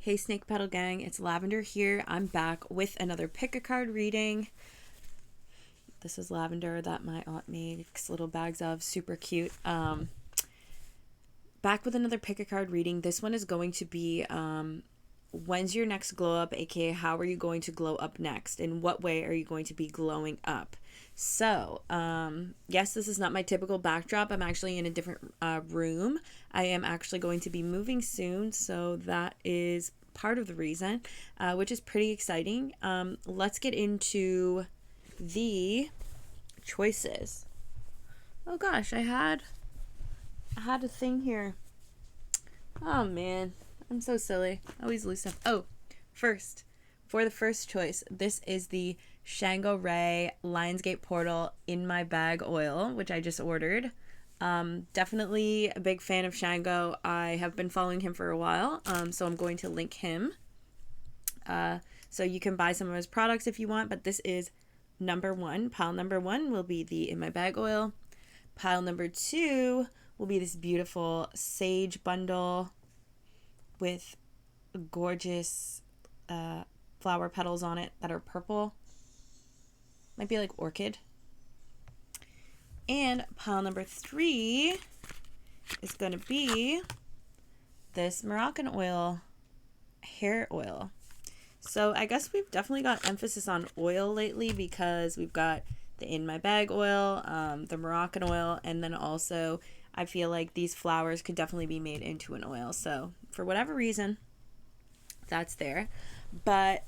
Hey Snake Petal Gang, it's Lavender here. I'm back with another pick a card reading. This is lavender that my aunt makes little bags of, super cute. Back with another pick a card reading. This one is going to be when's your next glow up, aka how are you going to glow up next? In what way are you going to be glowing up? So, yes, this is not my typical backdrop. I'm actually in a different room. I am actually going to be moving soon, so that is part of the reason, which is pretty exciting. Let's get into the choices. Oh gosh, I had a thing here. Oh man, I'm so silly. I always lose stuff. Oh, first, for the first choice, this is the Shango Ray Lionsgate Portal in my bag oil, which I just ordered. Definitely a big fan of Shango. I have been following him for a while, so I'm going to link him. So you can buy some of his products if you want, but this is number one. Pile number one will be the in my bag oil. Pile number two will be this beautiful sage bundle with gorgeous flower petals on it that are purple. Might be like orchid. And pile number three is going to be this Moroccan oil, hair oil. So I guess we've definitely got emphasis on oil lately because we've got the in my bag oil, the Moroccan oil, and then also I feel like these flowers could definitely be made into an oil. So for whatever reason, that's there. But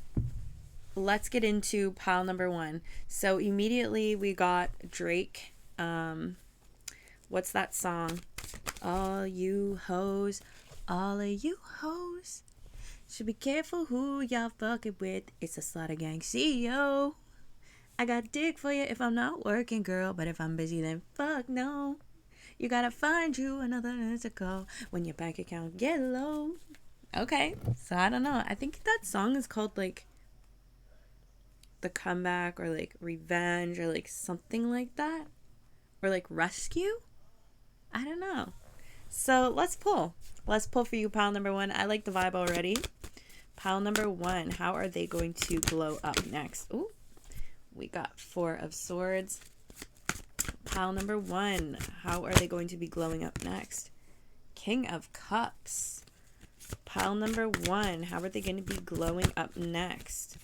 let's get into pile number one. So immediately we got Drake. What's that song? All you hoes, all of you hoes should be careful who y'all fucking with. It's a slaughter gang CEO. I got dick for you if I'm not working, girl, but if I'm busy, then fuck no. You gotta find you another to call when your bank account get low. Okay, so I don't know. I think that song is called like The Comeback or like Revenge or like something like that. Or like Rescue? I don't know. So let's pull. Let's pull for you, pile number one. I like the vibe already. Pile number one. How are they going to glow up next? Ooh, we got Four of Swords. Pile number one. How are they going to be glowing up next? King of Cups. Pile number one. How are they going to be glowing up next?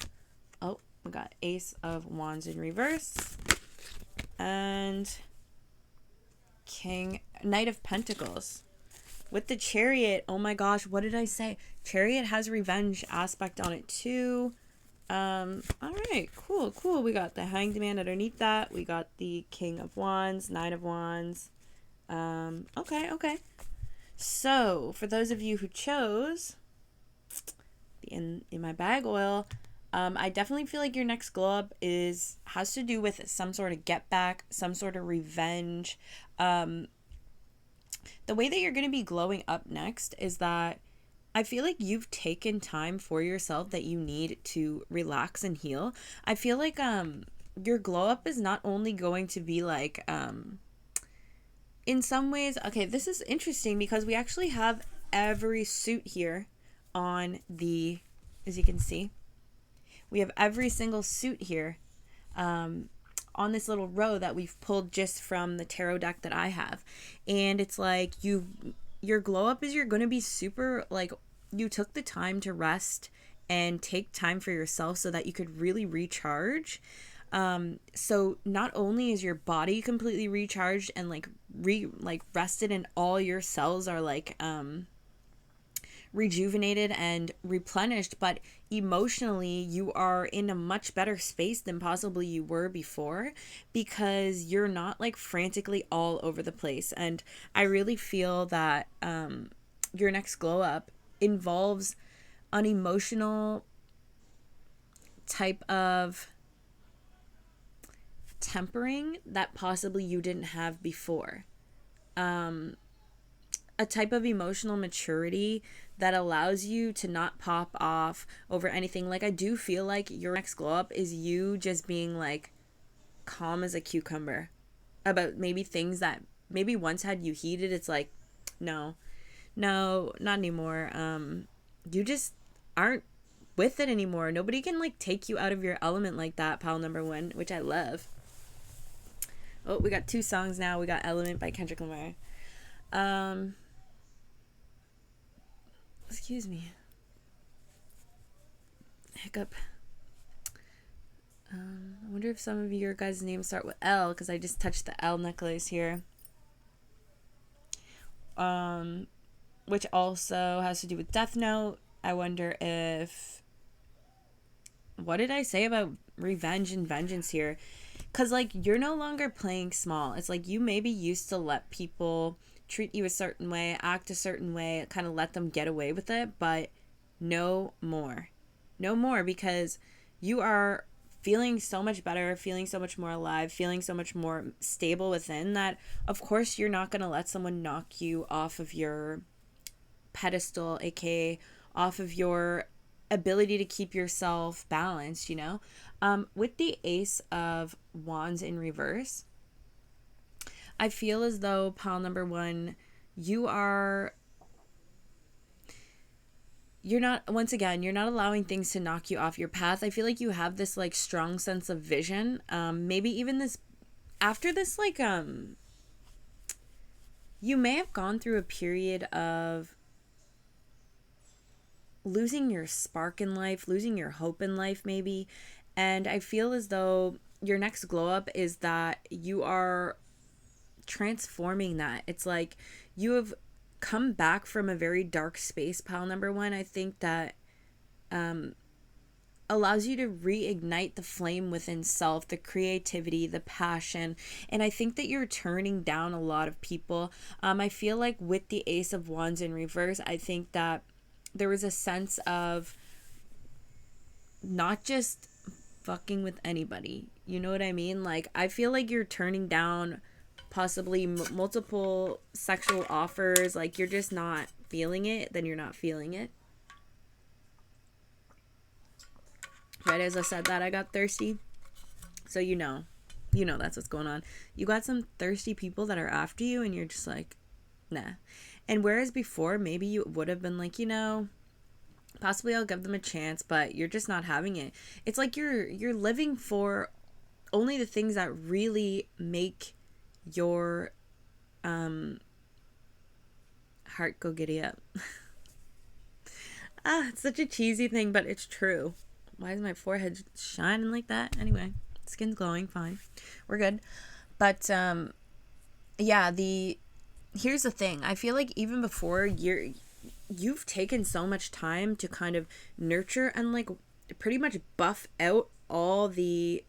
Oh, we got Ace of Wands in reverse. And Knight of Pentacles. With the Chariot, oh my gosh, what did I say? Chariot has revenge aspect on it too. All right, cool. We got the Hanged Man underneath that. We got the King of Wands, Knight of Wands. Okay. So, for those of you who chose the in my bag oil, I definitely feel like your next glow up has to do with some sort of get back, some sort of revenge. The way that you're going to be glowing up next is that I feel like you've taken time for yourself that you need to relax and heal. I feel like your glow up is not only going to be like in some ways, okay, this is interesting because we actually have every suit here on the, as you can see, we have every single suit here on this little row that we've pulled just from the tarot deck that I have. And it's like your glow up is you're going to be super, like, you took the time to rest and take time for yourself so that you could really recharge. So not only is your body completely recharged and like rested and all your cells are like rejuvenated and replenished, but emotionally you are in a much better space than possibly you were before because you're not like frantically all over the place. And I really feel that your next glow up involves an emotional type of tempering that possibly you didn't have before. A type of emotional maturity that allows you to not pop off over anything. Like, I do feel like your next glow up is you just being like calm as a cucumber about maybe things that maybe once had you heated. It's like, no, not anymore. You just aren't with it anymore. Nobody can like take you out of your element like that, pile number one, which I love. Oh, we got 2 songs now. We got Element by Kendrick Lamar. Excuse me. Hiccup. I wonder if some of your guys' names start with L, because I just touched the L necklace here. Which also has to do with Death Note. I wonder if... What did I say about revenge and vengeance here? Because, like, you're no longer playing small. It's like you maybe used to let people treat you a certain way, act a certain way, kind of let them get away with it, but no more. No more, because you are feeling so much better, feeling so much more alive, feeling so much more stable within that, of course, you're not going to let someone knock you off of your pedestal, aka off of your ability to keep yourself balanced, you know? With the Ace of Wands in reverse, I feel as though, pile number one, you're not, once again, you're not allowing things to knock you off your path. I feel like you have this like strong sense of vision. Maybe even this, after this, like, you may have gone through a period of losing your spark in life, losing your hope in life, maybe. And I feel as though your next glow up is that you are transforming that. It's like you have come back from a very dark space, pile number one. I think that allows you to reignite the flame within self, the creativity, the passion. And I think that you're turning down a lot of people. I feel like with the Ace of Wands in reverse, I think that there was a sense of not just fucking with anybody. You know what I mean? Like, I feel like you're turning down possibly multiple sexual offers. Like, you're just not feeling it, then you're not feeling it. Right as I said that, I got thirsty. So you know that's what's going on. You got some thirsty people that are after you, and you're just like, nah. And whereas before, maybe you would have been like, possibly I'll give them a chance, but you're just not having it. It's like you're living for only the things that really make your heart go giddy up. It's such a cheesy thing, but it's true. Why is my forehead shining like that? Anyway, skin's glowing, fine. We're good. But yeah, here's the thing. I feel like even before you've taken so much time to kind of nurture and like pretty much buff out all the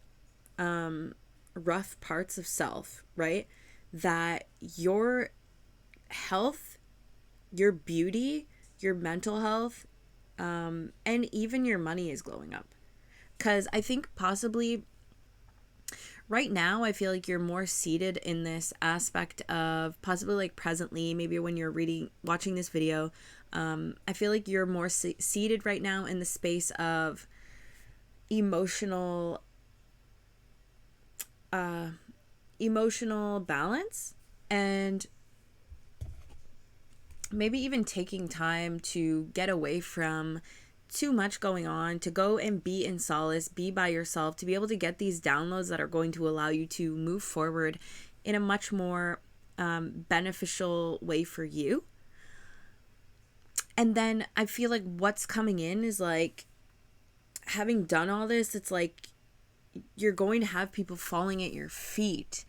rough parts of self, right? That your health, your beauty, your mental health, and even your money is glowing up. Because I think possibly right now, I feel like you're more seated in this aspect of possibly like presently, maybe when you're watching this video, I feel like you're more seated right now in the space of emotional balance, and maybe even taking time to get away from too much going on, to go and be in solace, be by yourself, to be able to get these downloads that are going to allow you to move forward in a much more beneficial way for you. And then I feel like what's coming in is like, having done all this, it's like you're going to have people falling at your feet,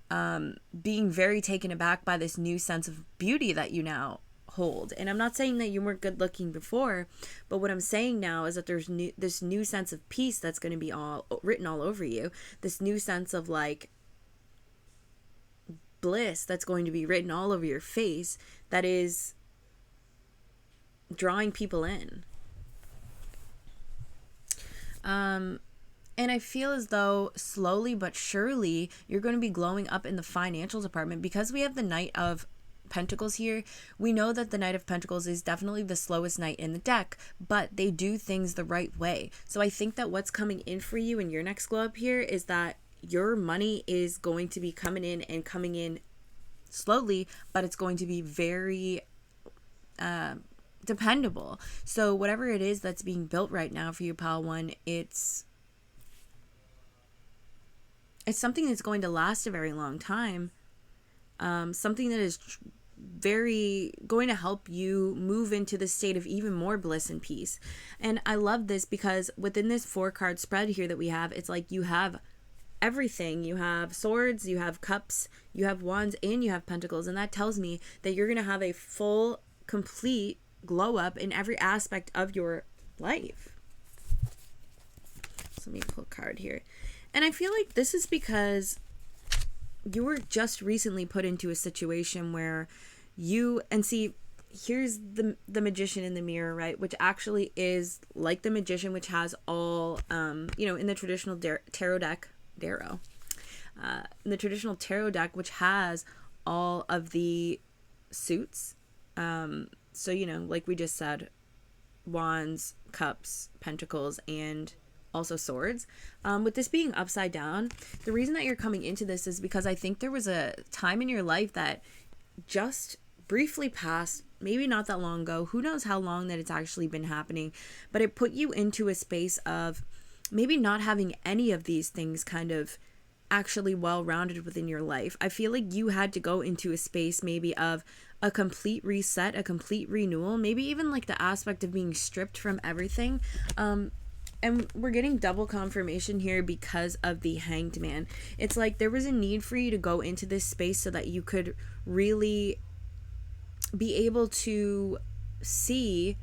being very taken aback by this new sense of beauty that you now hold. And I'm not saying that you weren't good looking before, but what I'm saying now is that there's this new sense of peace that's going to be all written all over you, this new sense of like bliss that's going to be written all over your face, that is drawing people in. And I feel as though slowly but surely you're going to be glowing up in the financial department, because we have the Knight of Pentacles here. We know that the Knight of Pentacles is definitely the slowest knight in the deck, but they do things the right way. So I think that what's coming in for you in your next glow up here is that your money is going to be coming in slowly, but it's going to be very dependable. So whatever it is that's being built right now for you, pile one, it's something that's going to last a very long time. Something that is very going to help you move into the state of even more bliss and peace. And I love this because within this 4-card spread here that we have, it's like you have everything. You have swords, you have cups, you have wands, and you have pentacles. And that tells me that you're going to have a full, complete glow up in every aspect of your life. So let me pull a card here. And I feel like this is because you were just recently put into a situation where here's the magician in the mirror, right? Which actually is like the magician, which has all, in the traditional tarot deck, in the traditional tarot deck, which has all of the suits. So, like we just said, wands, cups, pentacles, and also swords. With this being upside down, the reason that you're coming into this is because I think there was a time in your life that just briefly passed, maybe not that long ago, who knows how long that it's actually been happening, but it put you into a space of maybe not having any of these things kind of actually well-rounded within your life. I feel like you had to go into a space maybe of a complete reset, a complete renewal, maybe even like the aspect of being stripped from everything. And we're getting double confirmation here because of the Hanged Man. It's like there was a need for you to go into this space so that you could really be able to see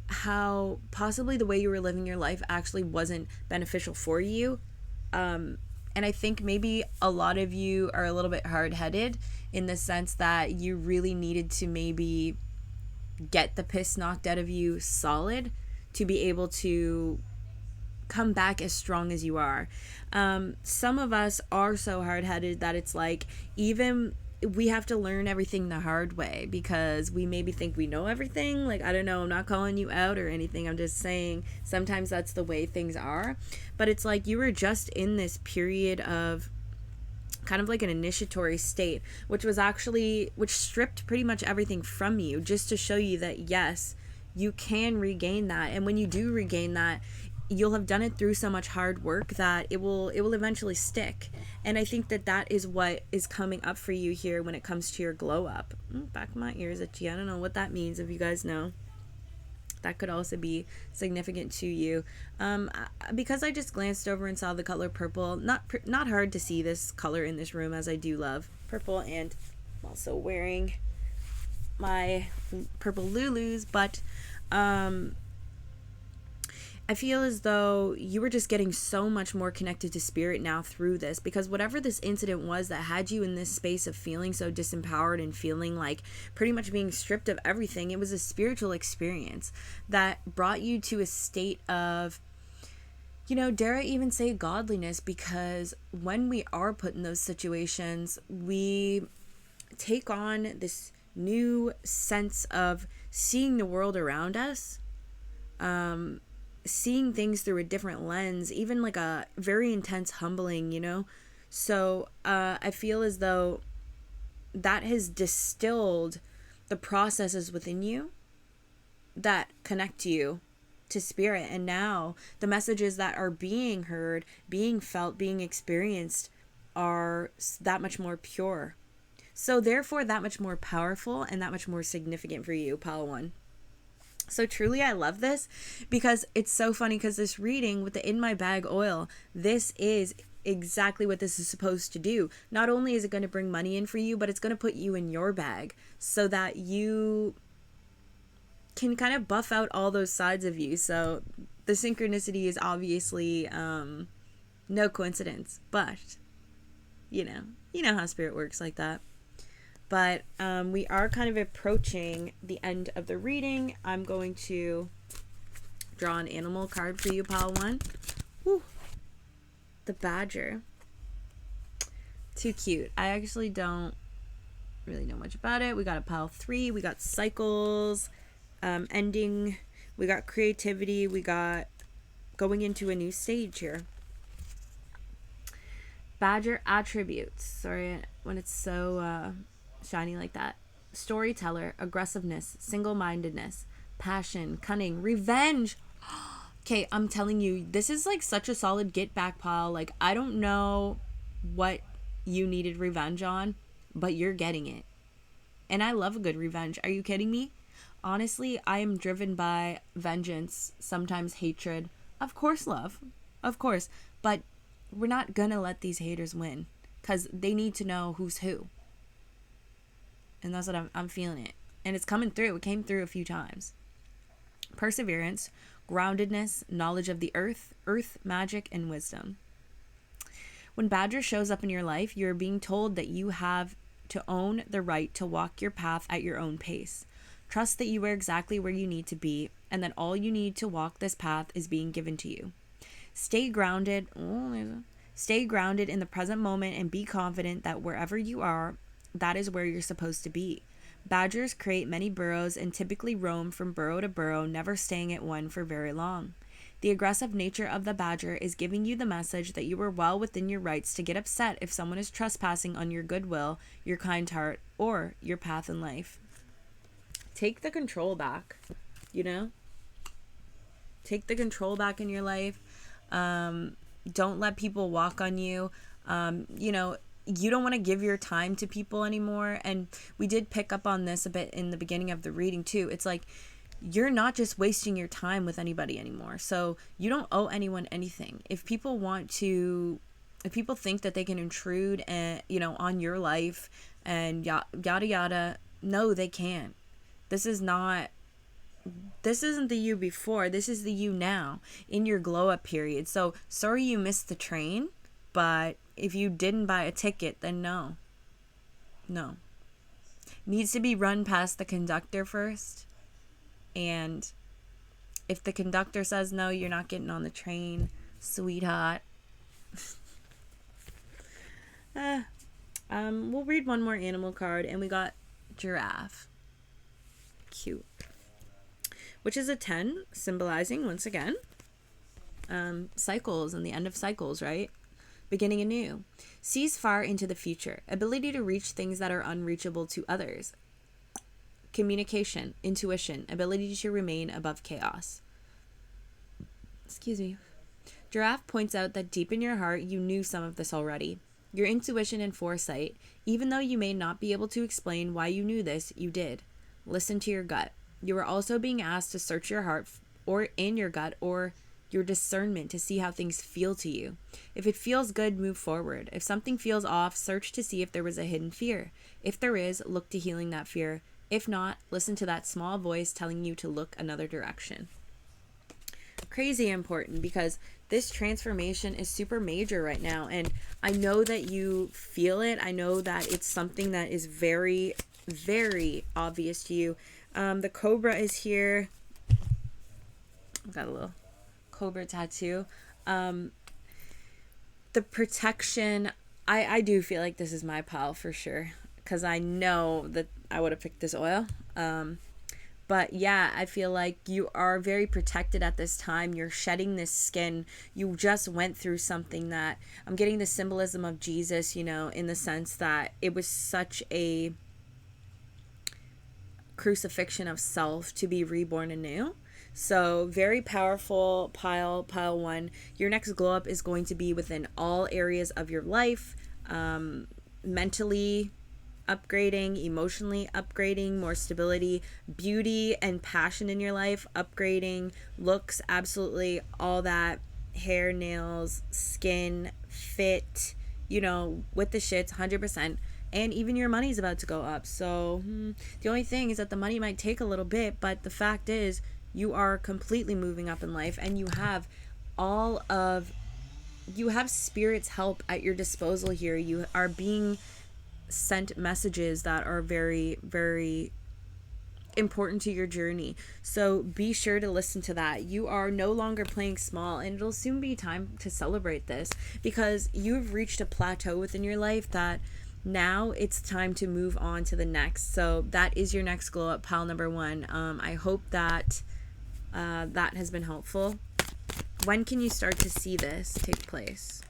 how possibly the way you were living your life actually wasn't beneficial for you. And I think maybe a lot of you are a little bit hard-headed in the sense that you really needed to maybe get the piss knocked out of you solid to be able to come back as strong as you are. Some of us are so hard-headed that it's like even we have to learn everything the hard way because we maybe think we know everything. Like, I don't know, I'm not calling you out or anything. I'm just saying sometimes that's the way things are. But it's like you were just in this period of kind of like an initiatory state, which stripped pretty much everything from you just to show you that, yes, you can regain that. And when you do regain that, you'll have done it through so much hard work that it will eventually stick. And I think that is what is coming up for you here when it comes to your glow up. Back of my ears itchy. I don't know what that means. If you guys know, that could also be significant to you. Because I just glanced over and saw the color purple. Not hard to see this color in this room, as I do love purple, and I'm also wearing my purple Lulus, but I feel as though you were just getting so much more connected to spirit now through this, because whatever this incident was that had you in this space of feeling so disempowered and feeling like pretty much being stripped of everything, it was a spiritual experience that brought you to a state of, dare I even say godliness, because when we are put in those situations, we take on this new sense of seeing the world around us, seeing things through a different lens, even like a very intense humbling, So I feel as though that has distilled the processes within you that connect you to spirit. And now the messages that are being heard, being felt, being experienced are that much more pure. So therefore that much more powerful and that much more significant for you, Pile 1. So truly, I love this because it's so funny, because this reading with the In My Bag oil, this is exactly what this is supposed to do. Not only is it going to bring money in for you, but it's going to put you in your bag so that you can kind of buff out all those sides of you. So the synchronicity is obviously no coincidence, but you know how spirit works like that. But we are kind of approaching the end of the reading. I'm going to draw an animal card for you, Pile 1. Woo. The badger. Too cute. I actually don't really know much about it. We got a Pile 3. We got cycles, ending. We got creativity. We got going into a new stage here. Badger attributes. Sorry when it's so shiny like that. storyteller, aggressiveness, single-mindedness, passion, cunning, revenge. Okay, I'm telling you, this is like such a solid get back pile. Like, I don't know what you needed revenge on, but you're getting it. And I love a good revenge. Are you kidding me? Honestly, I am driven by vengeance, sometimes hatred. Of course, love. Of course. But we're not gonna let these haters win, because they need to know who's who. And that's what I'm feeling it. And it's coming through. It came through a few times. Perseverance, groundedness, knowledge of the earth, magic, and wisdom. When Badger shows up in your life, you're being told that you have to own the right to walk your path at your own pace. Trust that you are exactly where you need to be, and that all you need to walk this path is being given to you. Stay grounded in the present moment and be confident that wherever you are, that is where you're supposed to be. Badgers create many burrows and typically roam from burrow to burrow, never staying at one for very long. The aggressive nature of the badger is giving you the message that you are well within your rights to get upset if someone is trespassing on your goodwill, your kind heart, or your path in life. Take the control back, you know? Take the control back in your life. Don't let people walk on you. You don't want to give your time to people anymore. And we did pick up on this a bit in the beginning of the reading too. It's like, you're not just wasting your time with anybody anymore. So you don't owe anyone anything. If people think that they can intrude on your life and yada yada, no, they can't. This isn't the you before. This is the you now in your glow up period. So sorry you missed the train, but if you didn't buy a ticket, then no. Needs to be run past the conductor first. And if the conductor says no, you're not getting on the train, sweetheart. We'll read one more animal card, and we got giraffe. Cute. Which is a 10, symbolizing, once again, cycles and the end of cycles, right? Beginning anew. Sees far into the future. Ability to reach things that are unreachable to others. Communication, intuition, ability to remain above chaos. Excuse me. Giraffe points out that deep in your heart, you knew some of this already. Your intuition and foresight, even though you may not be able to explain why you knew this, you did. Listen to your gut. You are also being asked to search your heart or in your gut or your discernment to see how things feel to you. If it feels good, move forward. If something feels off, search to see if there was a hidden fear. If there is, look to healing that fear. If not, listen to that small voice telling you to look another direction. Crazy important, because this transformation is super major right now, and I know that you feel it. I know that it's something that is very, very obvious to you. The cobra is here. I've got a little cobra tattoo. The protection, I do feel like this is my pile for sure, because I know that I would have picked this oil. But yeah, I feel like you are very protected at this time. You're shedding this skin. You just went through something that I'm getting the symbolism of Jesus, in the sense that it was such a crucifixion of self to be reborn anew. So very powerful pile one. Your next glow up is going to be within all areas of your life, mentally upgrading, emotionally upgrading, more stability, beauty and passion in your life upgrading, looks, absolutely all that, hair, nails, skin, fit, with the shits, 100%. And even your money's about to go up. So the only thing is that the money might take a little bit, but the fact is you are completely moving up in life, and you have spirit's help at your disposal here. You are being sent messages that are very, very important to your journey. So be sure to listen to that. You are no longer playing small, and it'll soon be time to celebrate this, because you've reached a plateau within your life that now it's time to move on to the next. So that is your next glow up, pile number 1. I hope that that has been helpful. When can you start to see this take place?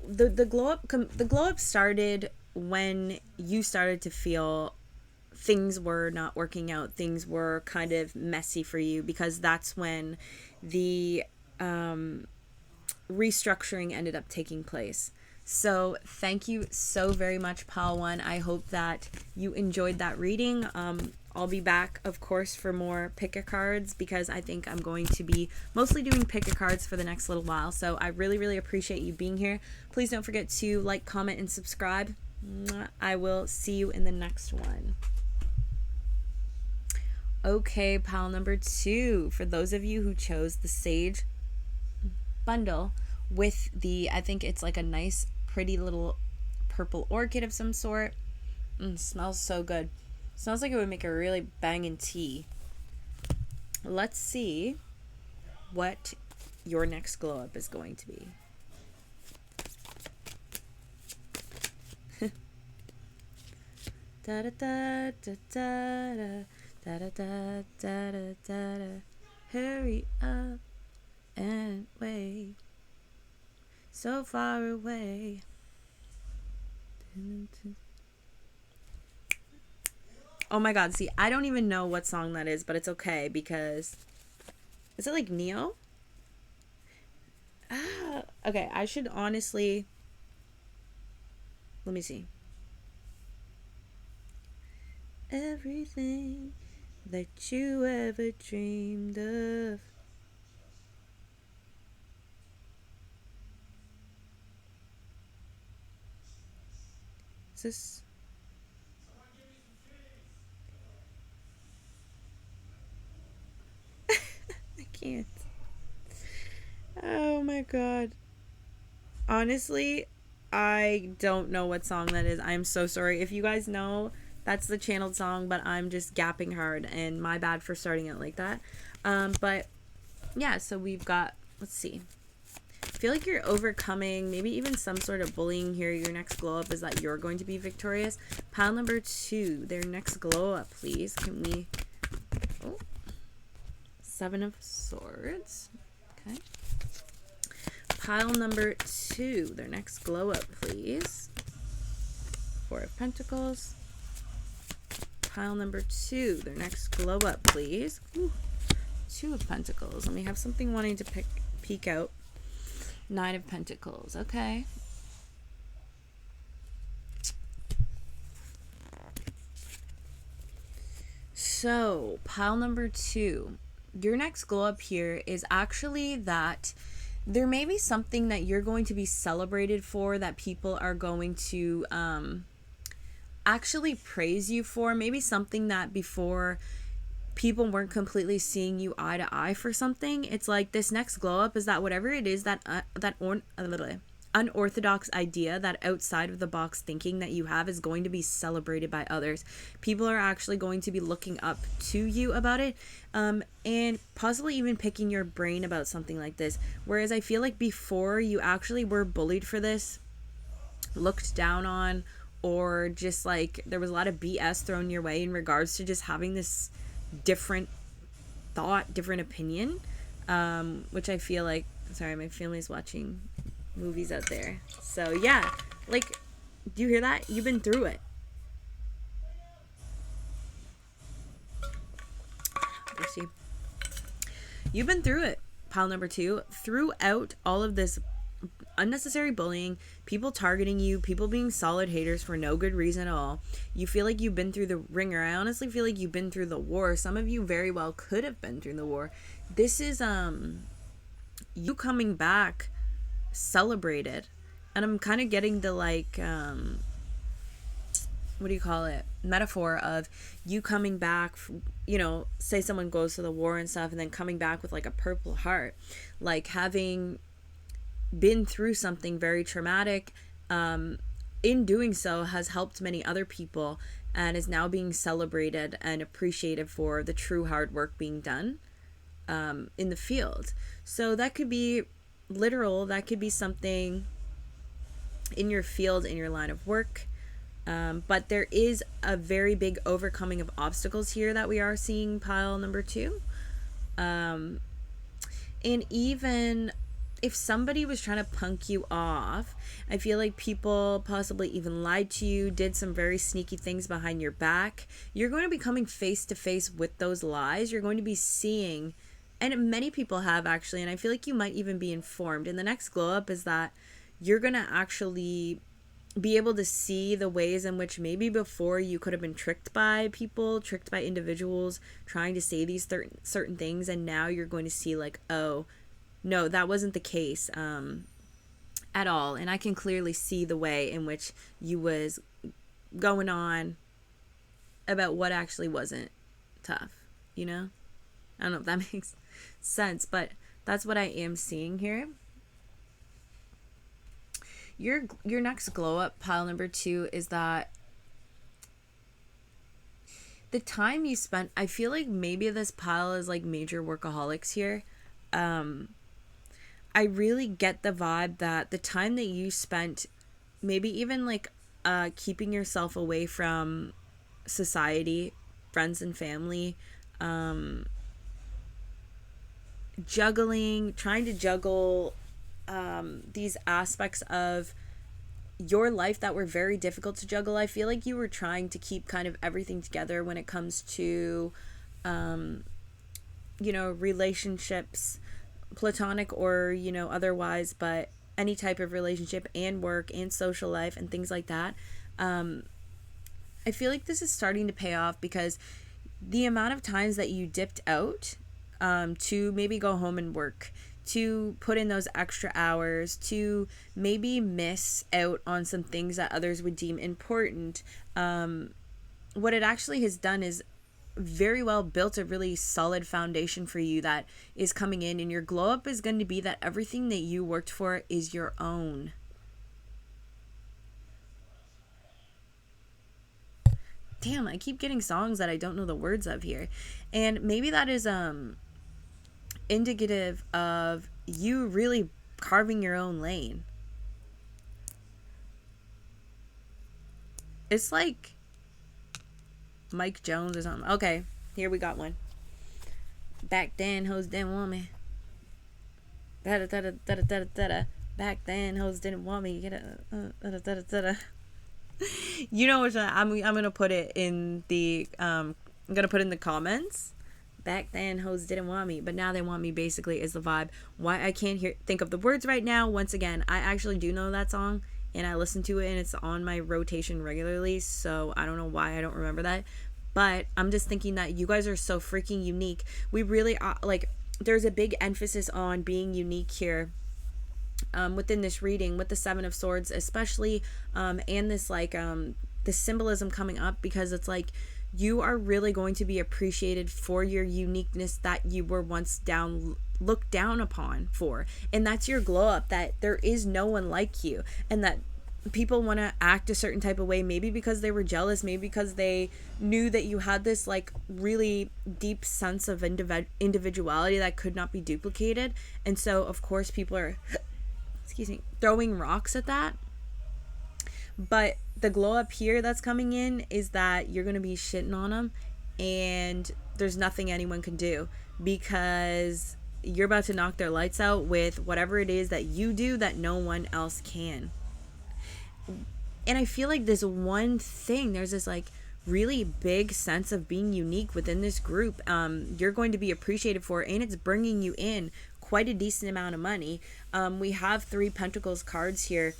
the glow up started when you started to feel things were not working out, things were kind of messy for you, because that's when the restructuring ended up taking place. So thank you so very much, Pal One. I hope that you enjoyed that reading. I'll be back, of course, for more pick-a cards, because I think I'm going to be mostly doing pick-a cards for the next little while. So I really, really appreciate you being here. Please don't forget to like, comment, and subscribe. I will see you in the next one. Okay, pile number 2. For those of you who chose the Sage bundle with the, I think it's like a nice, pretty little purple orchid of some sort. Smells so good. Smells like it would make a really banging tea. Let's see what your next glow up is going to be. Da da da da da da da da da da da. Hurry up and wait. So far away. Oh my god, see, I don't even know what song that is, but it's okay, because... Is it like Neo? Okay, I should honestly... Let me see. Everything that you ever dreamed of. Is this... I can't. Oh my god. Honestly, I don't know what song that is. I'm so sorry. If you guys know, that's the channeled song, but I'm just gapping hard, and my bad for starting it like that. But yeah, so we've got, let's see. I feel like you're overcoming maybe even some sort of bullying here. Your next glow up is that you're going to be victorious. Pile number 2, their next glow up, please. Can we... Oh. 7 of Swords. Okay. Pile number 2, their next glow up, please. 4 of Pentacles. Pile number 2, their next glow up, please. Ooh, 2 of Pentacles. And we have something wanting to peek out. 9 of Pentacles. Okay. So, pile number 2. Your next glow up here is actually that there may be something that you're going to be celebrated for, that people are going to actually praise you for. Maybe something that before people weren't completely seeing you eye to eye for something. It's like this next glow up is that whatever it is, that unorthodox idea, that outside of the box thinking that you have, is going to be celebrated by others. People are actually going to be looking up to you about it, and possibly even picking your brain about something like this. Whereas I feel like before, you actually were bullied for this, looked down on, or just like there was a lot of BS thrown your way in regards to just having this different thought, different opinion, which I feel like, sorry, my family's watching movies out there. So yeah, like, do you hear that? You've been through it. Let's see. You've been through it, pile number 2. Throughout all of this unnecessary bullying, people targeting you, people being solid haters for no good reason at all, you feel like you've been through the ringer. I honestly feel like you've been through the war. Some of you very well could have been through the war. This is you coming back celebrated, and I'm kind of getting the like what do you call it, metaphor of you coming back, you know, say someone goes to the war and stuff, and then coming back with like a purple heart, like having been through something very traumatic, in doing so has helped many other people, and is now being celebrated and appreciated for the true hard work being done in the field. So that could be literal, that could be something in your field, in your line of work, but there is a very big overcoming of obstacles here that we are seeing, pile number 2, and even if somebody was trying to punk you off, I feel like people possibly even lied to you, did some very sneaky things behind your back. You're going to be coming face to face with those lies. You're going to be seeing, and many people have actually, and I feel like you might even be informed. And the next glow up is that you're going to actually be able to see the ways in which maybe before you could have been tricked by people, tricked by individuals trying to say these certain things, and now you're going to see like, oh, no, that wasn't the case at all. And I can clearly see the way in which you was going on about what actually wasn't tough, you know? I don't know if that makes sense, but that's what I am seeing here. Your next glow up, pile number 2, is that the time you spent, I feel like maybe this pile is like major workaholics here. I really get the vibe that the time that you spent maybe even like keeping yourself away from society, friends and family, trying to juggle these aspects of your life that were very difficult to juggle. I feel like you were trying to keep kind of everything together when it comes to, relationships, platonic or, otherwise, but any type of relationship and work and social life and things like that. I feel like this is starting to pay off because the amount of times that you dipped out to maybe go home and work, to put in those extra hours, to maybe miss out on some things that others would deem important, what it actually has done is very well built a really solid foundation for you that is coming in, and your glow up is going to be that everything that you worked for is your own. Damn, I keep getting songs that I don't know the words of here. And maybe that is indicative of you really carving your own lane. It's like Mike Jones or something. Okay, here we got one. Back then, hoes didn't want me. Back then, hoes didn't want me. You know what? I'm gonna put it in the I'm gonna put in the comments. Back then, hoes didn't want me, but now they want me. Basically, is the vibe. Why I can't think of the words right now. Once again, I actually do know that song, and I listen to it, and it's on my rotation regularly. So I don't know why I don't remember that, but I'm just thinking that you guys are so freaking unique. We really are, like, there's a big emphasis on being unique here. Within this reading with the 7 of Swords especially, and this like the symbolism coming up, because it's like you are really going to be appreciated for your uniqueness that you were once looked down upon for, and that's your glow up, that there is no one like you, and that people want to act a certain type of way, maybe because they were jealous, maybe because they knew that you had this like really deep sense of individuality that could not be duplicated, and so of course people are throwing rocks at that. But the glow up here that's coming in is that you're going to be shitting on them, and there's nothing anyone can do, because you're about to knock their lights out with whatever it is that you do that no one else can. And I feel like this one thing, there's this like really big sense of being unique within this group. You're going to be appreciated for, and it's bringing you in quite a decent amount of money. We have 3 Pentacles cards here.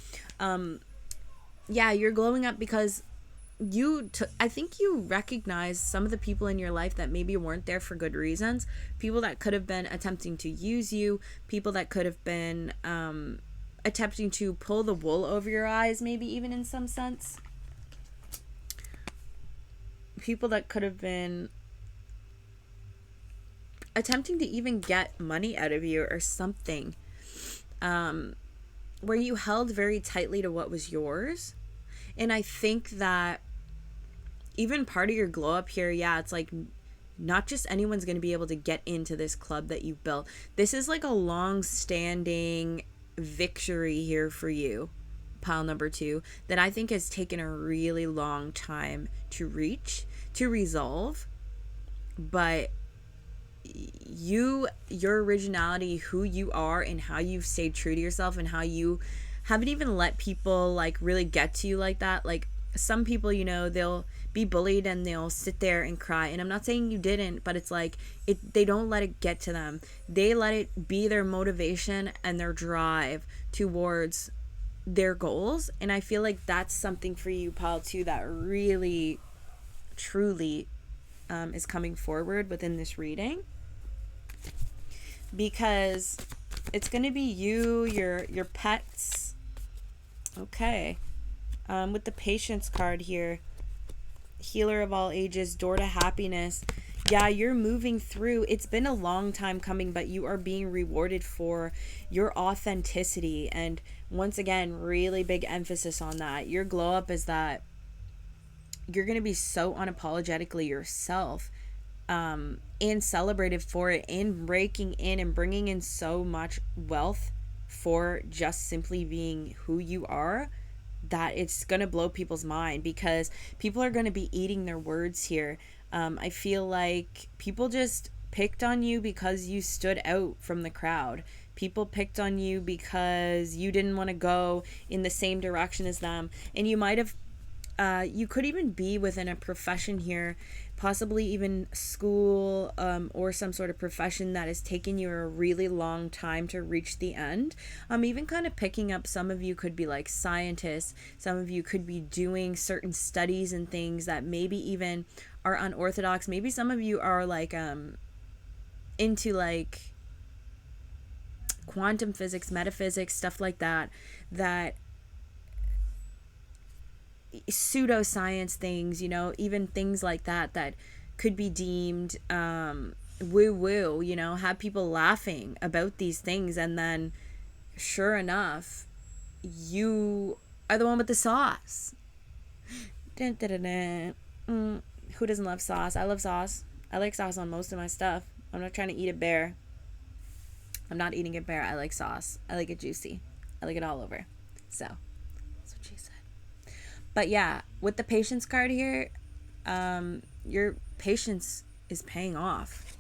You're glowing up because I think you recognize some of the people in your life that maybe weren't there for good reasons. People that could have been attempting to use you. People that could have been attempting to pull the wool over your eyes, maybe even in some sense. People that could have been attempting to even get money out of you or something, where you held very tightly to what was yours. And I think that even part of your glow up here, it's like not just anyone's going to be able to get into this club that you've built. This is like a long-standing victory here for you, pile number 2, that I think has taken a really long time to reach, to resolve, but your originality, who you are, and how you've stayed true to yourself, and how you haven't even let people like really get to you like that. Like some people, you know, they'll be bullied and they'll sit there and cry, and I'm not saying you didn't, but it's like they don't let it get to them. They let it be their motivation and their drive towards their goals. And I feel like that's something for you, Paul, too, that really truly is coming forward within this reading, because it's going to be you, your pets. Okay. With the patience card here, healer of all ages, door to happiness. Yeah, you're moving through. It's been a long time coming, but you are being rewarded for your authenticity. And once again, really big emphasis on that. Your glow up is that you're going to be so unapologetically yourself, and celebrated for it, and raking in and bringing in so much wealth for just simply being who you are, that it's going to blow people's mind, because people are going to be eating their words here. I feel like people just picked on you because you stood out from the crowd. People picked on you because you didn't want to go in the same direction as them. And you might have, you could even be within a profession here, possibly even school, or some sort of profession that has taken you a really long time to reach the end. Even kind of picking up, some of you could be like scientists, some of you could be doing certain studies and things that maybe even are unorthodox. Maybe some of you are like into like quantum physics, metaphysics, stuff like that, that pseudoscience things, you know, even things like that that could be deemed woo woo, you know, have people laughing about these things, and then sure enough, you are the one with the sauce. Dun, dun, dun, dun. Who doesn't love sauce? I love sauce. I like sauce on most of my stuff. I'm not trying to eat it bare. I'm not eating it bare. I like sauce. I like it juicy. I like it all over. So that's what she said. But yeah, with the patience card here, your patience is paying off.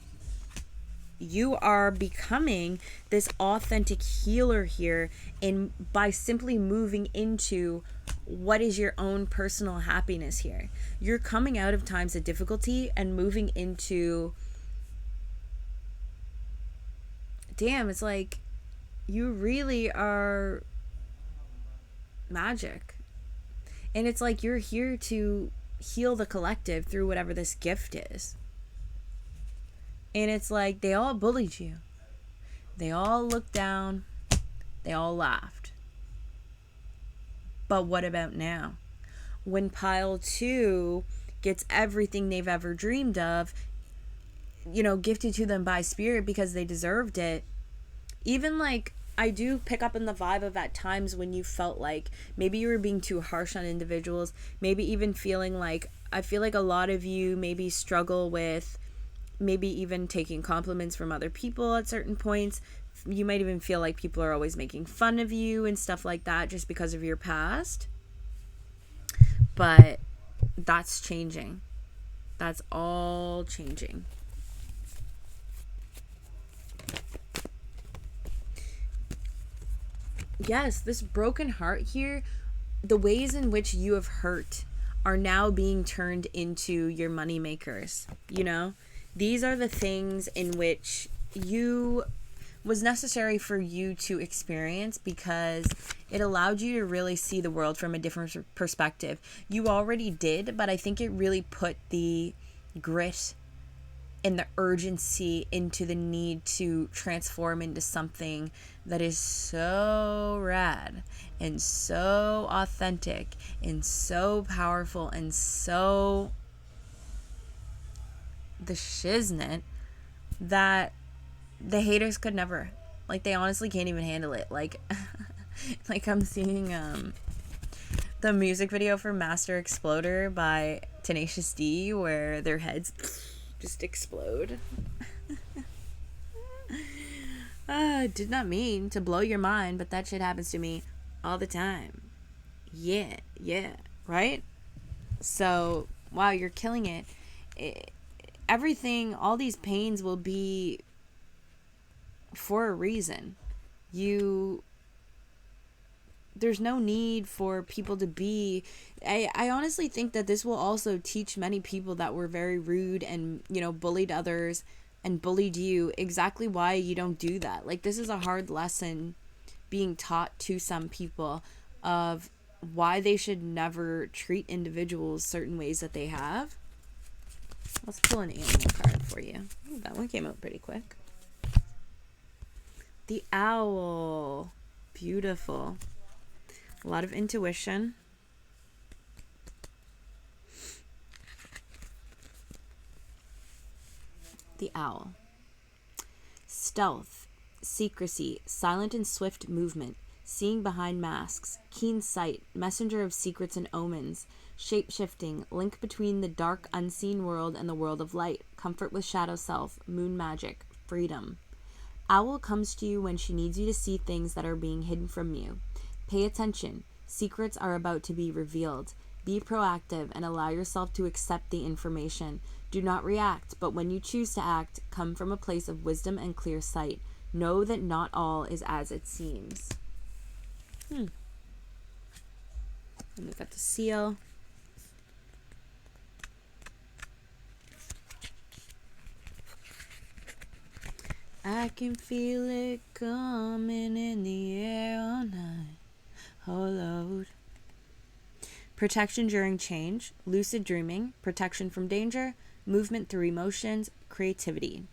You are becoming this authentic healer here, and by simply moving into what is your own personal happiness here. You're coming out of times of difficulty and moving into, damn, it's like you really are magic. And it's like you're here to heal the collective through whatever this gift is. And it's like they all bullied you. They all looked down. They all laughed. But what about now? When pile 2 gets everything they've ever dreamed of, you know, gifted to them by spirit because they deserved it. Even like, I do pick up in the vibe of at times when you felt like maybe you were being too harsh on individuals, maybe even feeling like, I feel like a lot of you maybe struggle with maybe even taking compliments from other people at certain points. You might even feel like people are always making fun of you and stuff like that just because of your past. But that's changing. That's all changing. Yes, this broken heart here, the ways in which you have hurt are now being turned into your money makers, you know? These are the things in which you was necessary for you to experience because it allowed you to really see the world from a different perspective. You already did, but I think it really put the grit and the urgency into the need to transform into something that is so rad and so authentic and so powerful and so the shiznit that the haters could never, like, they honestly can't even handle it. Like like I'm seeing the music video for Master Exploder by Tenacious D where their heads just explode. Did not mean to blow your mind, but that shit happens to me all the time. Yeah, right? So, wow, you're killing it. everything, all these pains will be for a reason. There's no need for people to be. I honestly think that this will also teach many people that were very rude and, bullied others and bullied you, exactly why you don't do that. Like, this is a hard lesson being taught to some people of why they should never treat individuals certain ways that they have. Let's pull an animal card for you. Ooh, that one came out pretty quick. The owl. Beautiful. A lot of intuition. The owl. Stealth, secrecy, silent and swift movement, seeing behind masks, keen sight, messenger of secrets and omens, shape-shifting, link between the dark unseen world and the world of light, comfort with shadow self, moon magic, freedom. Owl comes to you when she needs you to see things that are being hidden from you. Pay attention. Secrets are about to be revealed. Be proactive and allow yourself to accept the information. Do not react, but when you choose to act, come from a place of wisdom and clear sight. Know that not all is as it seems. And we've got the seal. I can feel it coming in the air all night. Oh, Lord. Protection during change, lucid dreaming, protection from danger, movement through emotions, creativity.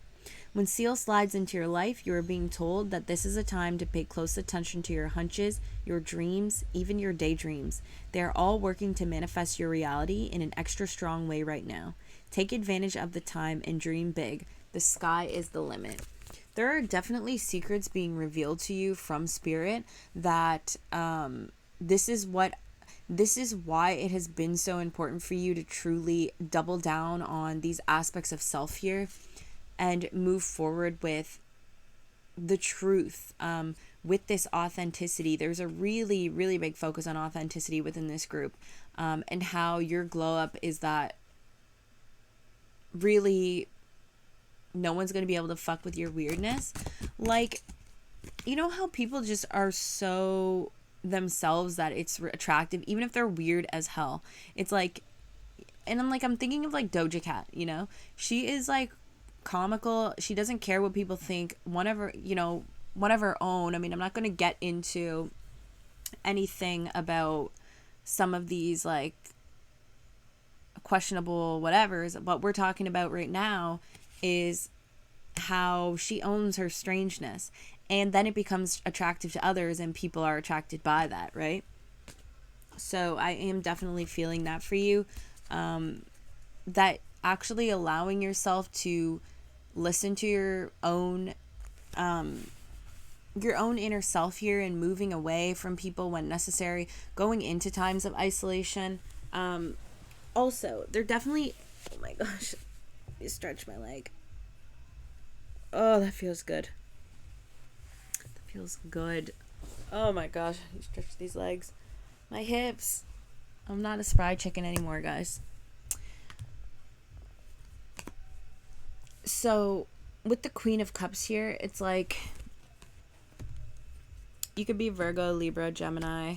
When Seal slides into your life, you are being told that this is a time to pay close attention to your hunches, your dreams, even your daydreams. They are all working to manifest your reality in an extra strong way right now. Take advantage of the time and dream big. The sky is the limit. There are definitely secrets being revealed to you from Spirit that this is why it has been so important for you to truly double down on these aspects of self here and move forward with the truth, with this authenticity. There's a really, really big focus on authenticity within this group, and how your glow up is that really no one's going to be able to fuck with your weirdness. Like, you know how people just are so themselves that it's attractive, even if they're weird as hell. It's like, and I'm thinking of like Doja Cat, she is like comical. She doesn't care what people think. One of her own. I mean, I'm not going to get into anything about some of these like questionable whatevers. What we're talking about right now is how she owns her strangeness, and then it becomes attractive to others and people are attracted by that, right? So I am definitely feeling that for you, that actually allowing yourself to listen to your own inner self here and moving away from people when necessary, going into times of isolation. Also, they're definitely, oh my gosh, let me stretch my leg. Oh, that feels good. That feels good. Oh my gosh, you stretch these legs. My hips. I'm not a spry chicken anymore, guys. So, with the Queen of Cups here, it's like you could be Virgo, Libra, Gemini,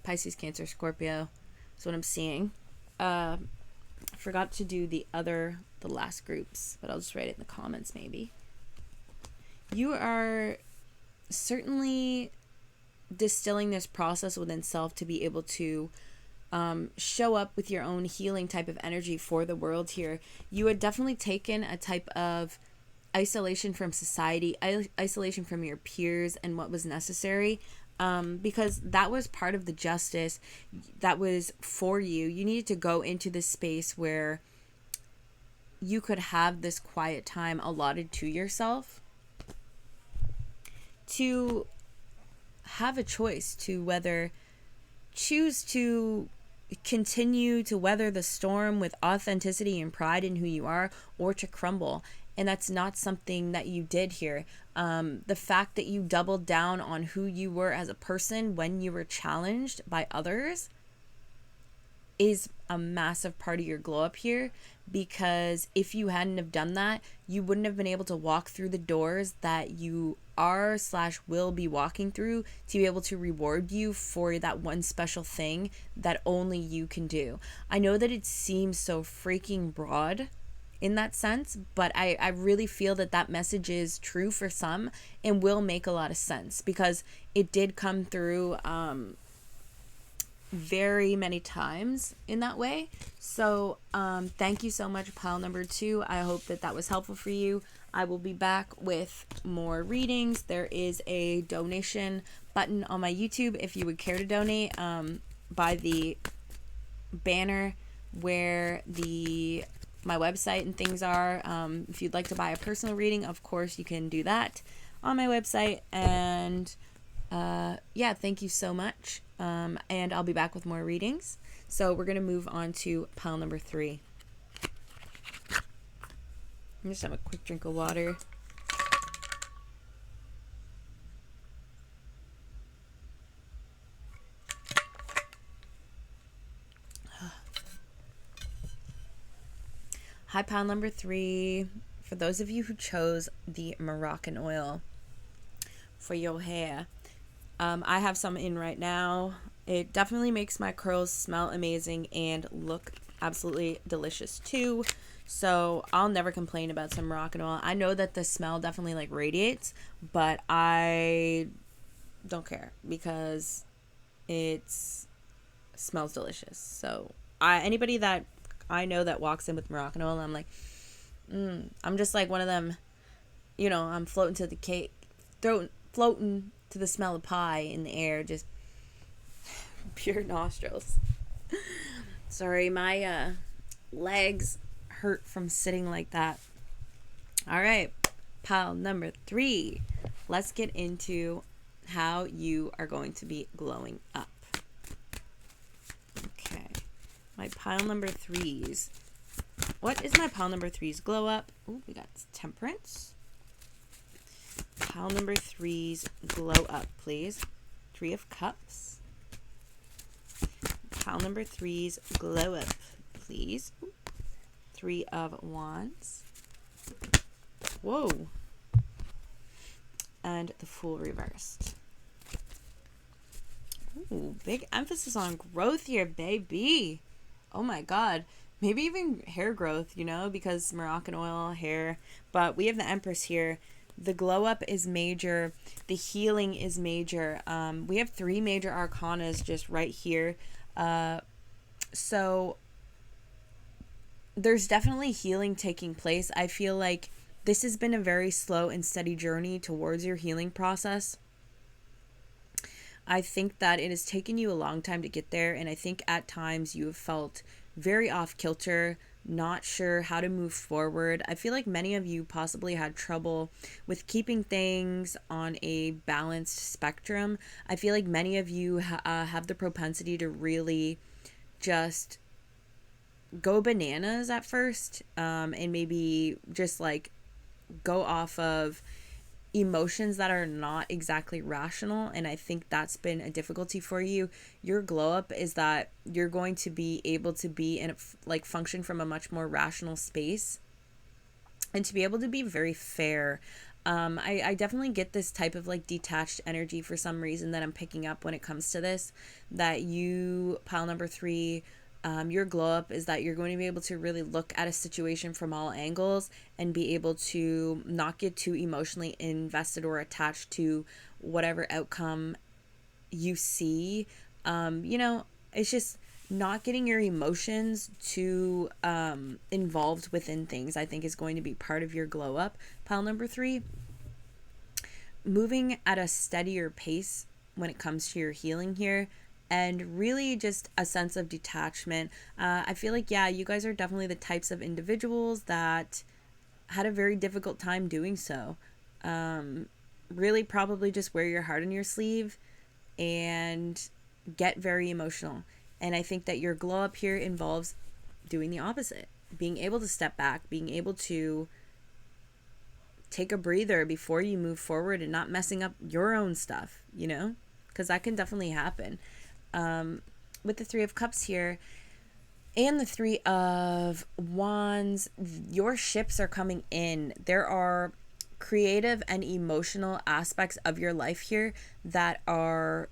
Pisces, Cancer, Scorpio. That's what I'm seeing. Forgot to do the last groups, but I'll just write it in the comments maybe. You are certainly distilling this process within self to be able to show up with your own healing type of energy for the world here. You had definitely taken a type of isolation from society, isolation from your peers and what was necessary, because that was part of the justice that was for you. You needed to go into this space where you could have this quiet time allotted to yourself to have a choice to whether choose to continue to weather the storm with authenticity and pride in who you are, or to crumble. And that's not something that you did here. The fact that you doubled down on who you were as a person when you were challenged by others is a massive part of your glow up here, because if you hadn't have done that, you wouldn't have been able to walk through the doors that you are / will be walking through to be able to reward you for that one special thing that only you can do. I know that it seems so freaking broad in that sense, but I really feel that that message is true for some and will make a lot of sense, because it did come through very many times in that way. So thank you so much, pile number 2. I hope that that was helpful for you. I will be back with more readings. There is a donation button on my YouTube if you would care to donate, by the banner where my website and things are. If you'd like to buy a personal reading, of course you can do that on my website. And yeah, thank you so much. And I'll be back with more readings. So we're going to move on to pile number 3. I'm just have a quick drink of water. Hi, pile number 3. For those of you who chose the Moroccan oil for your hair, I have some in right now. It definitely makes my curls smell amazing and look absolutely delicious too. So I'll never complain about some Moroccan oil. I know that the smell definitely like radiates, but I don't care because it smells delicious. So anybody that I know that walks in with Moroccan oil, I'm like, I'm just like one of them, you know, I'm floating to the cake, floating to the smell of pie in the air, just pure nostrils. Sorry, my legs hurt from sitting like that. All right, pile number 3. Let's get into how you are going to be glowing up. Okay, my pile number 3s. What is my pile number 3's glow up? Oh, we got temperance. Pile number 3's glow up, please. 3 of Cups. Pile number 3's glow up, please. 3 of Wands. Whoa. And the Fool reversed. Ooh, big emphasis on growth here, baby. Oh my God. Maybe even hair growth, you know, because Moroccan oil, hair. But we have the Empress here. The glow up is major. The healing is major. We have 3 major arcanas just right here. So there's definitely healing taking place. I feel like this has been a very slow and steady journey towards your healing process. I think that it has taken you a long time to get there, and I think at times you have felt very off kilter, not sure how to move forward. I feel like many of you possibly had trouble with keeping things on a balanced spectrum. I feel like many of you have the propensity to really just go bananas at first, and maybe just like go off of emotions that are not exactly rational, and I think that's been a difficulty for you. Your glow up is that you're going to be able to be in like function from a much more rational space and to be able to be very fair. I definitely get this type of like detached energy for some reason that I'm picking up when it comes to this, that you, pile number 3, your glow up is that you're going to be able to really look at a situation from all angles and be able to not get too emotionally invested or attached to whatever outcome you see. You know, it's just not getting your emotions too involved within things, I think, is going to be part of your glow up. Pile number 3, moving at a steadier pace when it comes to your healing here. And really just a sense of detachment. I feel like, yeah, you guys are definitely the types of individuals that had a very difficult time doing so. Really probably just wear your heart on your sleeve and get very emotional. And I think that your glow up here involves doing the opposite. Being able to step back, being able to take a breather before you move forward and not messing up your own stuff, you know? Because that can definitely happen. With the 3 of Cups here, And the Three of Wands, your ships are coming in. There are creative and emotional aspects of your life here that are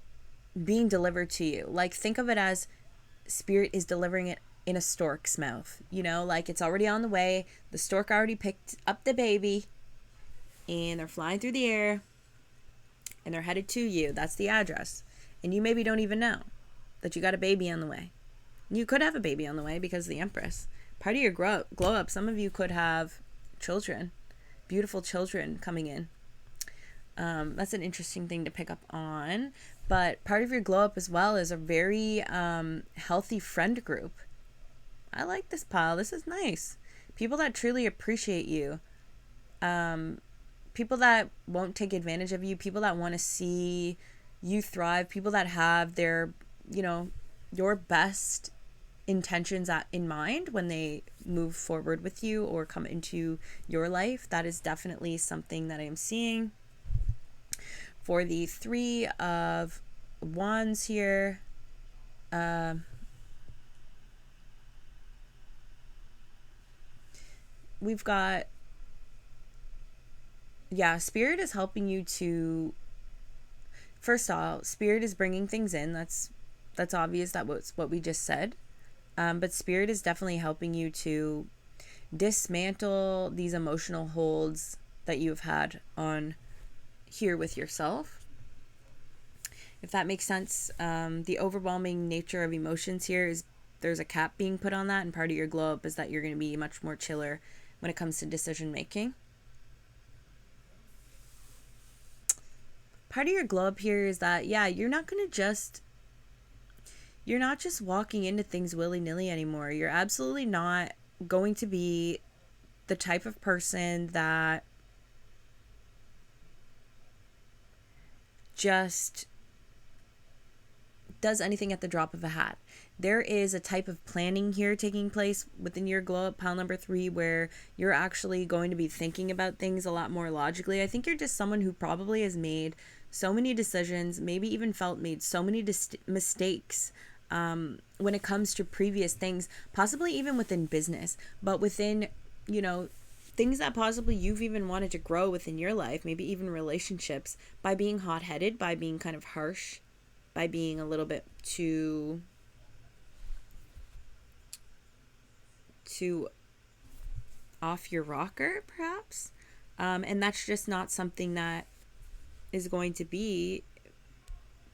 being delivered to you. Like, think of it as spirit is delivering it in a stork's mouth. You know, like it's already on the way. The stork already picked up the baby and they're flying through the air and they're headed to you. That's the address. And you maybe don't even know that you got a baby on the way. You could have a baby on the way because of the Empress. Part of your glow up, some of you could have children, beautiful children coming in. That's an interesting thing to pick up on. But part of your glow up as well is a very healthy friend group. I like this pile. This is nice. People that truly appreciate you. People that won't take advantage of you. People that want to see you thrive. People that have their, your best intentions in mind when they move forward with you or come into your life. That is definitely something that I am seeing. For the Three of Wands here, we've got, Spirit is helping you to, first of all, Spirit is bringing things in. That's obvious. That was what we just said. But Spirit is definitely helping you to dismantle these emotional holds that you've had on here with yourself. If that makes sense. The overwhelming nature of emotions here is there's a cap being put on that, and part of your glow up is that you're going to be much more chiller when it comes to decision making. Part of your glow up here is that, you're not just walking into things willy-nilly anymore. You're absolutely not going to be the type of person that just does anything at the drop of a hat. There is a type of planning here taking place within your glow up pile number 3 where you're actually going to be thinking about things a lot more logically. I think you're just someone who probably has made so many decisions, maybe even made so many mistakes when it comes to previous things, possibly even within business, but within, things that possibly you've even wanted to grow within your life, maybe even relationships, by being hot-headed, by being kind of harsh, by being a little bit too off your rocker, perhaps. And that's just not something that is going to be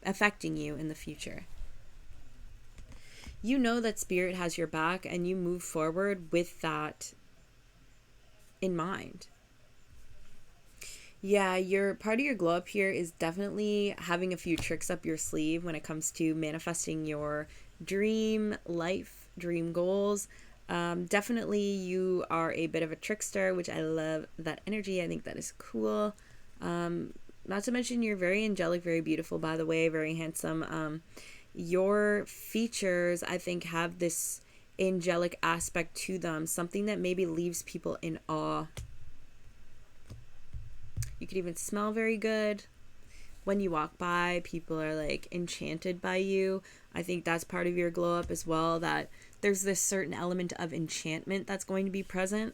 affecting you in the future. You know that Spirit has your back and you move forward with that in mind. Your part of your glow up here is definitely having a few tricks up your sleeve when it comes to manifesting your dream life, dream goals. Definitely you are a bit of a trickster, which I love that energy. I think that is cool. Not to mention you're very angelic, very beautiful, by the way, very handsome. Your features, I think, have this angelic aspect to them, something that maybe leaves people in awe. You could even smell very good. When you walk by, people are like enchanted by you. I think that's part of your glow up as well, that there's this certain element of enchantment that's going to be present.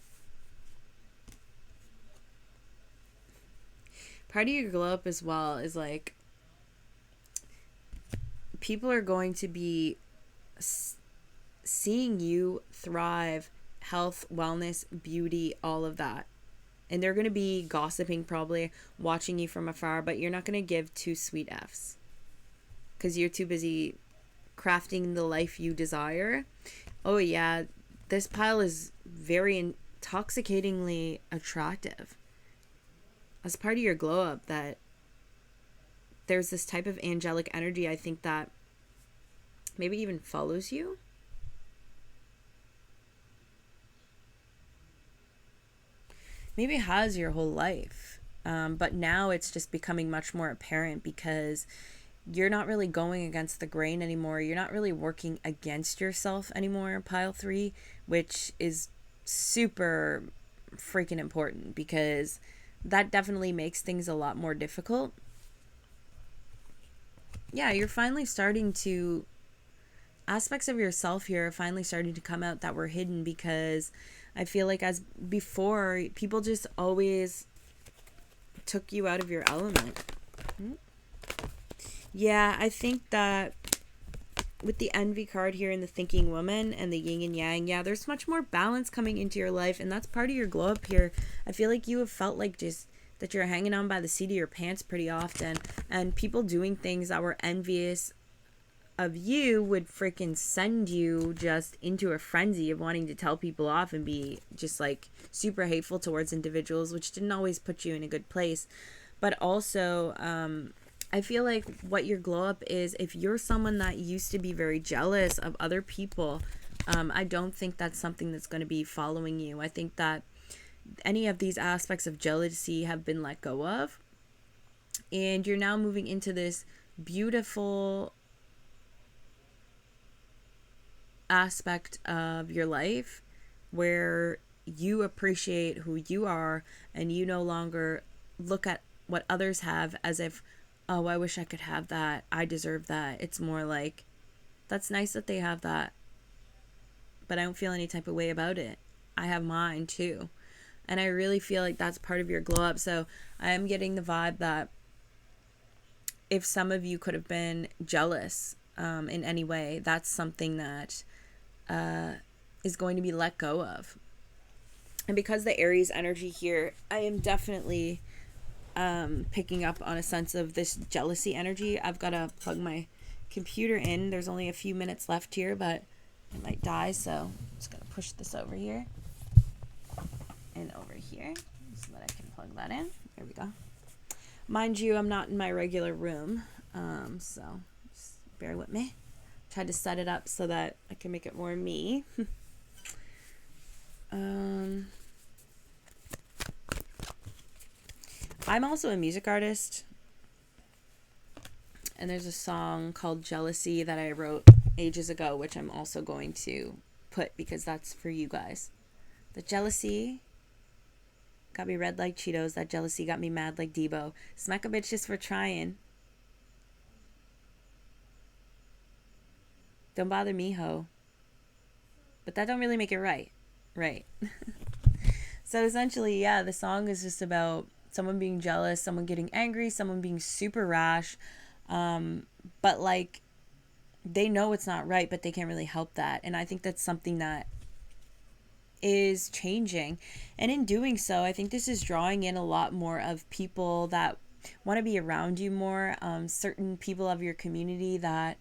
Part of your glow up as well is like people are going to be seeing you thrive, health, wellness, beauty, all of that. And they're going to be gossiping, probably watching you from afar, but you're not going to give 2 sweet F's because you're too busy crafting the life you desire. Oh yeah, this pile is very intoxicatingly attractive. As part of your glow up, that there's this type of angelic energy, I think, that maybe even follows you. Maybe it has your whole life. But now it's just becoming much more apparent because you're not really going against the grain anymore. You're not really working against yourself anymore, pile 3, which is super freaking important because that definitely makes things a lot more difficult. Yeah, you're finally starting to aspects of yourself here are finally starting to come out that were hidden, because I feel like as before, people just always took you out of your element. Yeah, I think that with the envy card here and the thinking woman and the yin and yang, yeah, there's much more balance coming into your life, and that's part of your glow up here. I feel like you have felt like just that you're hanging on by the seat of your pants pretty often, and people doing things that were envious of you would freaking send you just into a frenzy of wanting to tell people off and be just like super hateful towards individuals, which didn't always put you in a good place. But also, I feel like what your glow up is, if you're someone that used to be very jealous of other people, I don't think that's something that's going to be following you. I think that any of these aspects of jealousy have been let go of, and you're now moving into this beautiful aspect of your life where you appreciate who you are, and you no longer look at what others have as if, oh, I wish I could have that, I deserve that. It's more like, that's nice that they have that, but I don't feel any type of way about it. I have mine too. And I really feel like that's part of your glow up. So I am getting the vibe that if some of you could have been jealous in any way, that's something that is going to be let go of. And because the Aries energy here, I am definitely picking up on a sense of this jealousy energy. I've got to plug my computer in. There's only a few minutes left here, but it might die, so I'm just going to push this over here and over here so that I can plug that in. There we go. Mind you, I'm not in my regular room, so just bear with me. Tried to set it up so that I can make it more me. I'm also a music artist, and there's a song called Jealousy that I wrote ages ago, which I'm also going to put because that's for you guys. The jealousy got me red like Cheetos. That jealousy got me mad like Debo. Smack a bitch just for trying. Don't bother me, ho. But that don't really make it right. Right. So essentially, yeah, the song is just about someone being jealous, someone getting angry, someone being super rash. But like, they know it's not right, but they can't really help that. And I think that's something that is changing. And in doing so, I think this is drawing in a lot more of people that want to be around you more. Certain people of your community that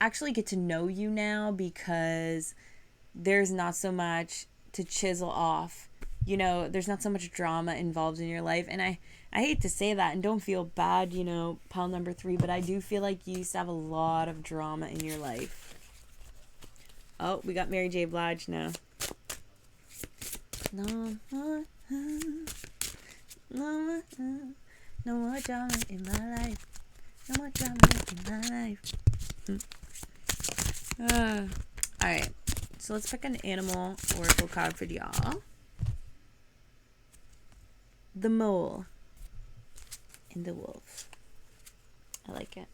actually get to know you now, because there's not so much to chisel off. You know, there's not so much drama involved in your life. And I hate to say that, and don't feel bad, you know, pile number 3, but I do feel like you used to have a lot of drama in your life. Oh, we got Mary J. Blige now. No more drama in my life. No more drama in my life. Alright, so let's pick an animal oracle card for y'all. The mole and the wolf. I like it.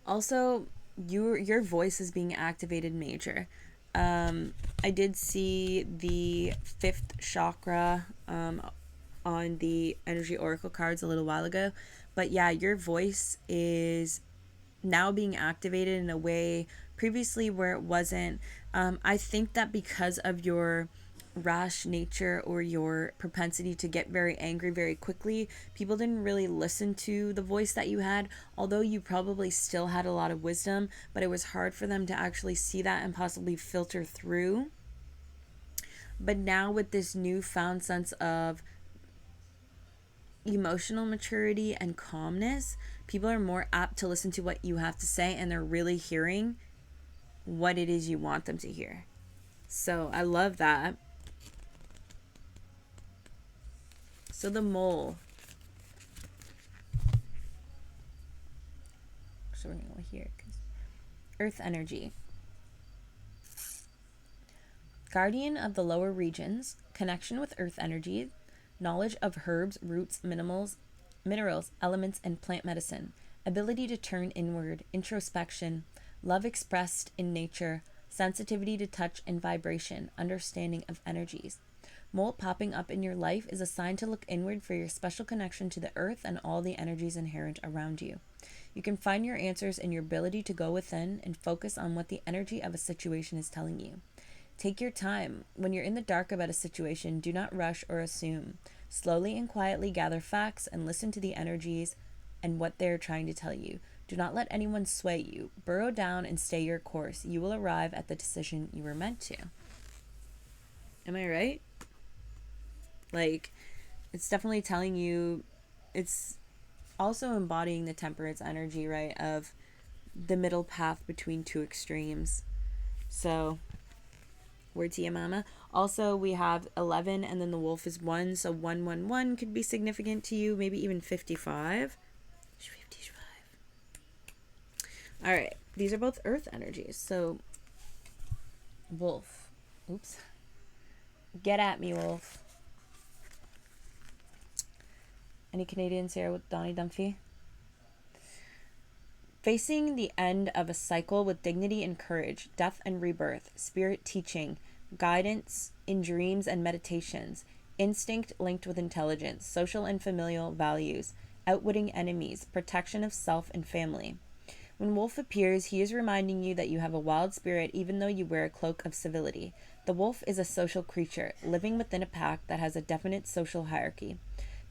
Also, your voice is being activated major. I did see the 5th chakra on the energy oracle cards a little while ago, but yeah, your voice is now being activated in a way previously where it wasn't. I think that because of your rash nature or your propensity to get very angry very quickly, people didn't really listen to the voice that you had, although you probably still had a lot of wisdom, but it was hard for them to actually see that and possibly filter through. But now with this newfound sense of emotional maturity and calmness, people are more apt to listen to what you have to say, and they're really hearing what it is you want them to hear. So I love that. So the mole. So we're going to go here. Earth energy. Guardian of the lower regions, connection with earth energy, knowledge of herbs, roots, minerals, elements, and plant medicine. ability to turn inward, introspection, love expressed in nature, sensitivity to touch and vibration, understanding of energies. Molt popping up in your life is a sign to look inward for your special connection to the earth and all the energies inherent around you. You can find your answers in your ability to go within and focus on what the energy of a situation is telling you. Take your time. When you're in the dark about a situation, do not rush or assume. Slowly and quietly gather facts and listen to the energies and what they're trying to tell you. Do not let anyone sway you. Burrow down and stay your course. You will arrive at the decision you were meant to. Am I right? Like, it's definitely telling you, it's also embodying the temperance energy, right, of the middle path between two extremes. So, word to your mama. Also, we have 11 and then the wolf is 1, so 111 could be significant to you, maybe even 55. 55. All right, these are both earth energies. So, wolf. Oops. Get at me, wolf. Any Canadians here with Donnie Dumphy? Facing the end of a cycle with dignity and courage, death and rebirth, spirit teaching, guidance in dreams and meditations, instinct linked with intelligence, social and familial values, outwitting enemies, protection of self and family. When wolf appears, he is reminding you that you have a wild spirit even though you wear a cloak of civility. The wolf is a social creature, living within a pack that has a definite social hierarchy.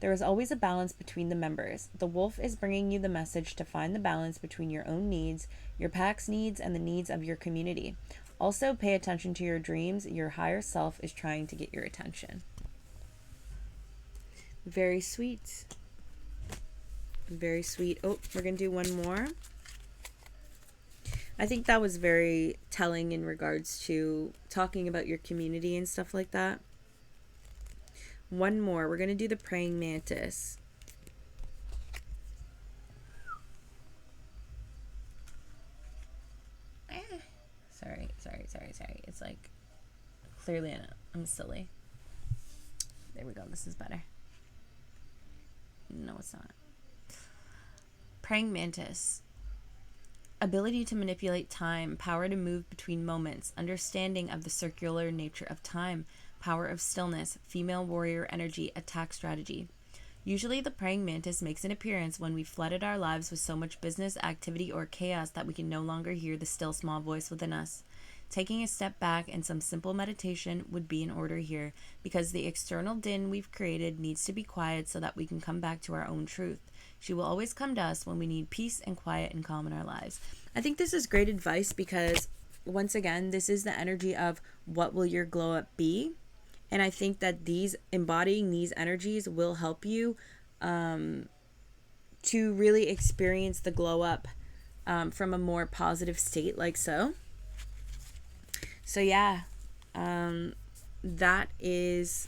There is always a balance between the members. The wolf is bringing you the message to find the balance between your own needs, your pack's needs, and the needs of your community. Also, pay attention to your dreams. Your higher self is trying to get your attention. Very sweet. Very sweet. Oh, we're going to do one more. I think that was very telling in regards to talking about your community and stuff like that. One more. We're going to do the praying mantis. Sorry. It's like, clearly I'm silly. There we go. This is better. No, it's not. Praying mantis. Ability to manipulate time, power to move between moments, understanding of the circular nature of time, power of stillness, female warrior energy, attack strategy. Usually the praying mantis makes an appearance when we've flooded our lives with so much business, activity, or chaos that we can no longer hear the still small voice within us. Taking a step back and some simple meditation would be in order here, because the external din we've created needs to be quiet so that we can come back to our own truth. She will always come to us when we need peace and quiet and calm in our lives. I think this is great advice because, once again, this is the energy of what will your glow up be? And I think that embodying these energies will help you to really experience the glow up from a more positive state, like so. So yeah, that is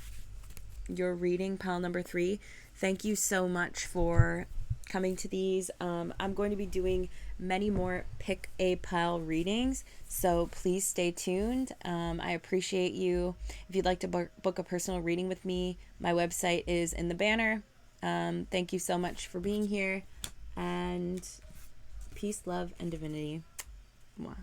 your reading, pile number 3. Thank you so much for coming to these. I'm going to be doing many more pick a pile readings, so please stay tuned. I appreciate you. If you'd like to book a personal reading with me, my website is in the banner. Thank you so much for being here, and peace, love, and divinity. Mwah.